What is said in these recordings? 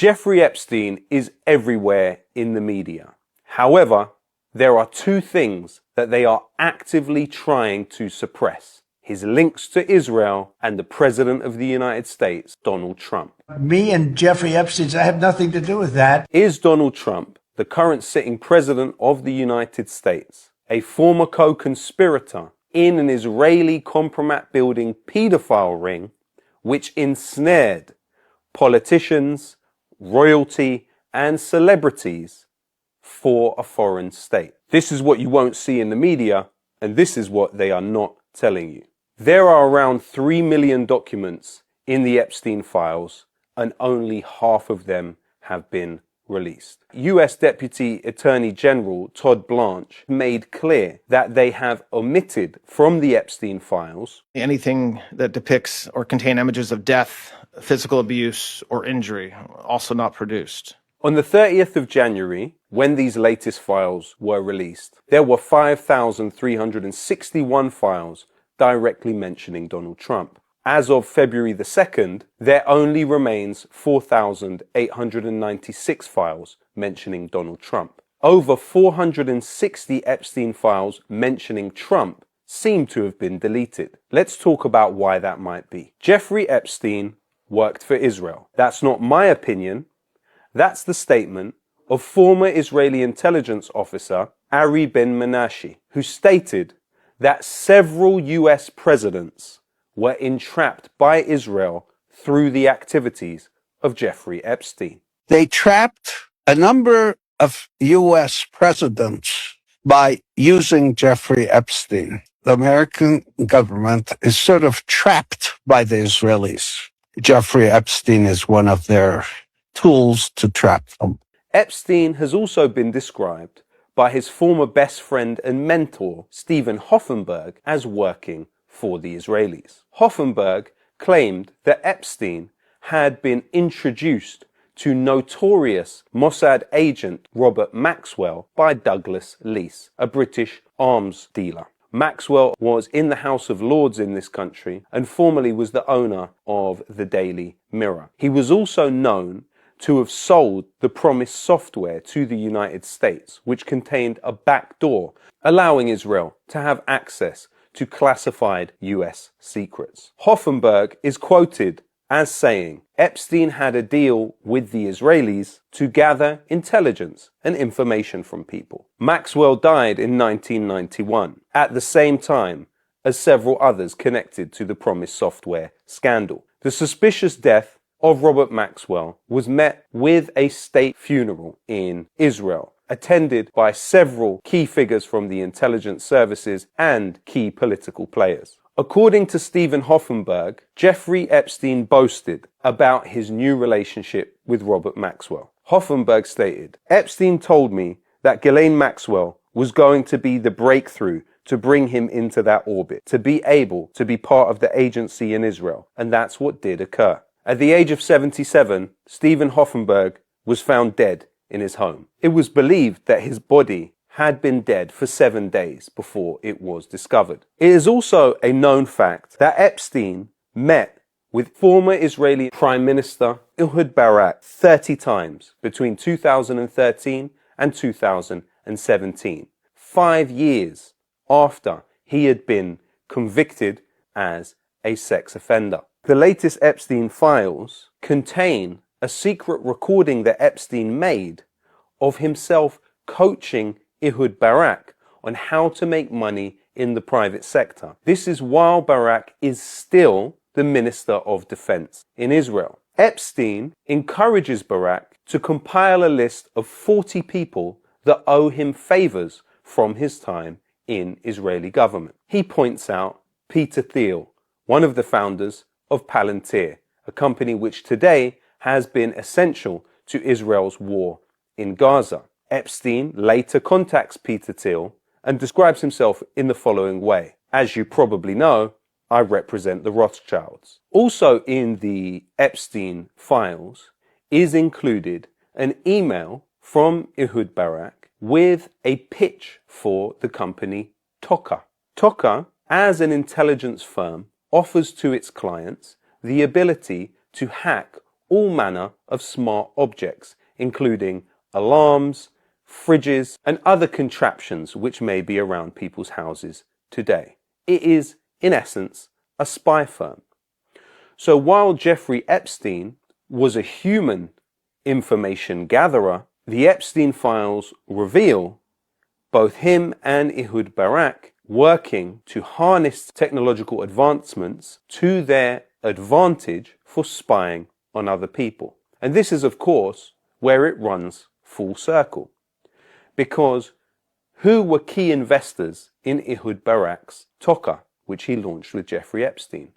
Jeffrey Epstein is everywhere in the media. However, there are two things that they are actively trying to suppress: his links to Israel and the President of the United States, Donald Trump. Me and Jeffrey Epstein, I have nothing to do with that. Is Donald Trump, the current sitting President of the United States, a former co-conspirator in an Israeli compromat-building paedophile ring which ensnared politicians, royalty, and celebrities for a foreign state? This is what you won't see in the media, and this is what they are not telling you. There are around 3 million documents in the Epstein files, and only half of them have been released. US Deputy Attorney General Todd Blanche made clear that they have omitted from the Epstein files anything that depicts or contain images of death, physical abuse, or injury, also not produced. On the 30th of January, when these latest files were released, there were 5,361 files directly mentioning Donald Trump. As of February the 2nd, there only remains 4,896 files mentioning Donald Trump. Over 460 Epstein files mentioning Trump seem to have been deleted. Let's talk about why that might be. Jeffrey Epstein worked for Israel. That's not my opinion. That's the statement of former Israeli intelligence officer Ari Ben Menashe, who stated that several US presidents were entrapped by Israel through the activities of Jeffrey Epstein. They trapped a number of U.S. presidents by using Jeffrey Epstein. The American government is sort of trapped by the Israelis. Jeffrey Epstein is one of their tools to trap them. Epstein has also been described by his former best friend and mentor, Stephen Hoffenberg, as working for the Israelis. Hoffenberg claimed that Epstein had been introduced to notorious Mossad agent Robert Maxwell by Douglas Leese, a British arms dealer. Maxwell was in the House of Lords in this country and formerly was the owner of the Daily Mirror. He was also known to have sold the promised software to the United States, which contained a backdoor allowing Israel to have access to classified US secrets. Hoffenberg is quoted as saying, Epstein had a deal with the Israelis to gather intelligence and information from people. Maxwell died in 1991, at the same time as several others connected to the promised software scandal. The suspicious death of Robert Maxwell was met with a state funeral in Israel, attended by several key figures from the intelligence services and key political players. According to Stephen Hoffenberg, Jeffrey Epstein boasted about his new relationship with Robert Maxwell. Hoffenberg stated, Epstein told me that Ghislaine Maxwell was going to be the breakthrough to bring him into that orbit, to be able to be part of the agency in Israel, and that's what did occur. At the age of 77, Stephen Hoffenberg was found dead in his home. It was believed that his body had been dead for 7 days before it was discovered. It is also a known fact that Epstein met with former Israeli Prime Minister Ehud Barak 30 times between 2013 and 2017, 5 years after he had been convicted as a sex offender. The latest Epstein files contain a secret recording that Epstein made of himself coaching Ehud Barak on how to make money in the private sector. This is while Barak is still the Minister of Defense in Israel. Epstein encourages Barak to compile a list of 40 people that owe him favors from his time in Israeli government. He points out Peter Thiel, one of the founders of Palantir, a company which today has been essential to Israel's war in Gaza. Epstein later contacts Peter Thiel and describes himself in the following way. As you probably know, I represent the Rothschilds. Also in the Epstein files is included an email from Ehud Barak with a pitch for the company Toka. Toka, as an intelligence firm, offers to its clients the ability to hack all manner of smart objects, including alarms, fridges, and other contraptions which may be around people's houses today. It is, in essence, a spy firm. So while Jeffrey Epstein was a human information gatherer, the Epstein files reveal both him and Ehud Barak working to harness technological advancements to their advantage for spying on other people. And this is, of course, where it runs full circle. Because who were key investors in Ehud Barak's Toka, which he launched with Jeffrey Epstein?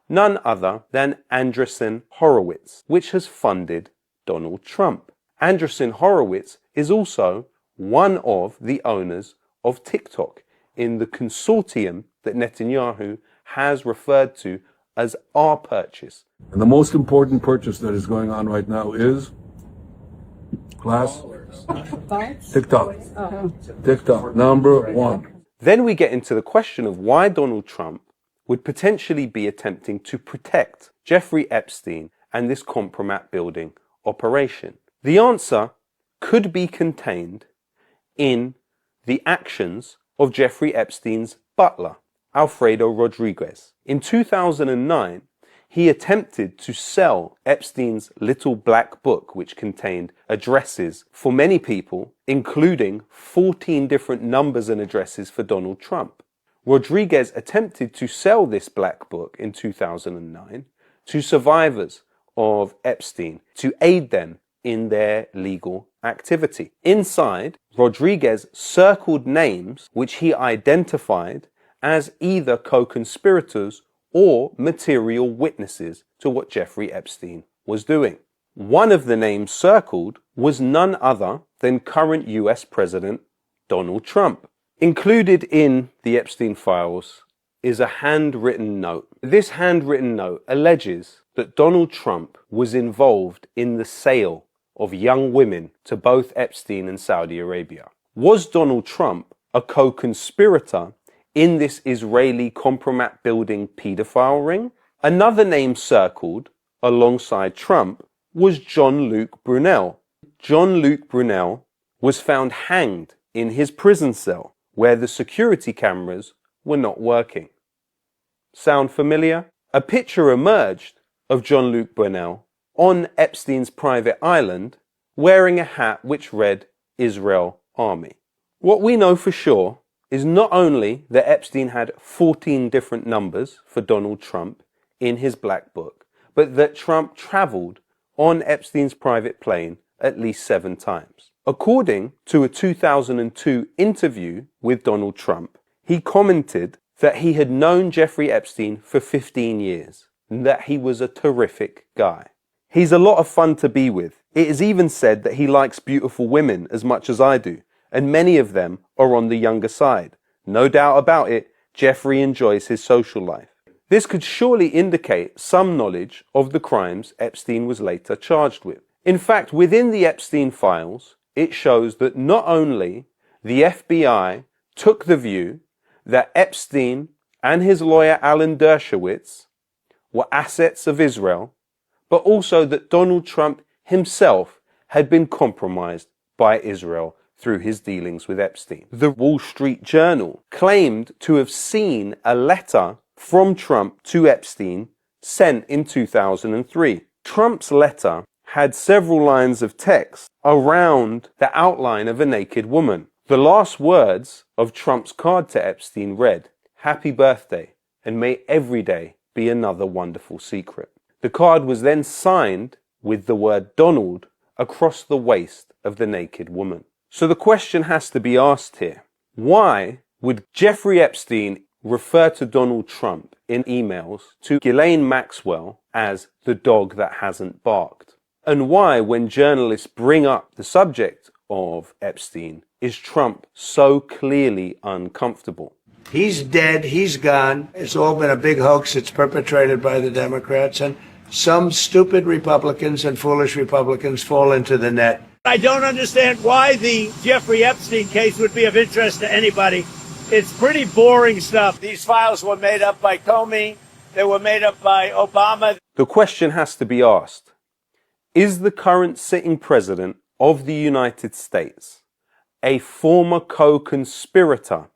None other than Andreessen Horowitz, which has funded Donald Trump. Andreessen Horowitz is also one of the owners of TikTok in the consortium that Netanyahu has referred to as our purchase. And the most important purchase that is going on right now is class TikTok. TikTok, number one. Then we get into the question of why Donald Trump would potentially be attempting to protect Jeffrey Epstein and this compromat building operation. The answer could be contained in the actions of Jeffrey Epstein's butler, Alfredo Rodriguez. In 2009, he attempted to sell Epstein's little black book, which contained addresses for many people, including 14 different numbers and addresses for Donald Trump. Rodriguez attempted to sell this black book in 2009 to survivors of Epstein to aid them in their legal activity. Inside, Rodriguez circled names which he identified as either co-conspirators or material witnesses to what Jeffrey Epstein was doing. One of the names circled was none other than current US President Donald Trump. Included in the Epstein files is a handwritten note. This handwritten note alleges that Donald Trump was involved in the sale of young women to both Epstein and Saudi Arabia. Was Donald Trump a co-conspirator in this Israeli compromat building pedophile ring? Another name circled alongside Trump was Jean-Luc Brunel. Jean-Luc Brunel was found hanged in his prison cell where the security cameras were not working. Sound familiar? A picture emerged of Jean-Luc Brunel on Epstein's private island wearing a hat which read Israel Army. What we know for sure is not only that Epstein had 14 different numbers for Donald Trump in his black book, but that Trump traveled on Epstein's private plane at least 7 times. According to a 2002 interview with Donald Trump, he commented that he had known Jeffrey Epstein for 15 years and that he was a terrific guy. He's a lot of fun to be with. It is even said that he likes beautiful women as much as I do, and many of them are on the younger side. No doubt about it, Jeffrey enjoys his social life. This could surely indicate some knowledge of the crimes Epstein was later charged with. In fact, within the Epstein files, it shows that not only the FBI took the view that Epstein and his lawyer Alan Dershowitz were assets of Israel, but also that Donald Trump himself had been compromised by Israel through his dealings with Epstein. The Wall Street Journal claimed to have seen a letter from Trump to Epstein sent in 2003. Trump's letter had several lines of text around the outline of a naked woman. The last words of Trump's card to Epstein read, "Happy birthday, and may every day be another wonderful secret." The card was then signed with the word Donald across the waist of the naked woman. So the question has to be asked here. Why would Jeffrey Epstein refer to Donald Trump in emails to Ghislaine Maxwell as the dog that hasn't barked? And why, when journalists bring up the subject of Epstein, is Trump so clearly uncomfortable? He's dead. He's gone. It's all been a big hoax. It's perpetrated by the Democrats, and some stupid Republicans and foolish Republicans fall into the net. I don't understand why the Jeffrey Epstein case would be of interest to anybody. It's pretty boring stuff. These files were made up by Comey. They were made up by Obama. The question has to be asked. Is the current sitting president of the United States a former co-conspirator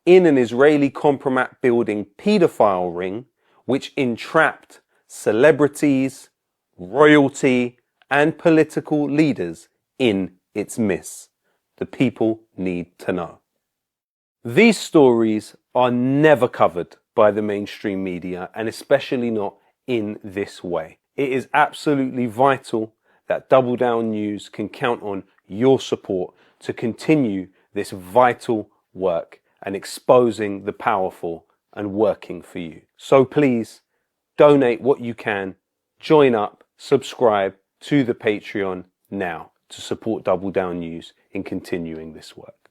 in an Israeli compromat building paedophile ring which entrapped celebrities, royalty, and political leaders in its midst? The people need to know. These stories are never covered by the mainstream media, and especially not in this way. It is absolutely vital that Double Down News can count on your support to continue this vital work and exposing the powerful and working for you. So please donate what you can, join up, subscribe to the Patreon now to support Double Down News in continuing this work.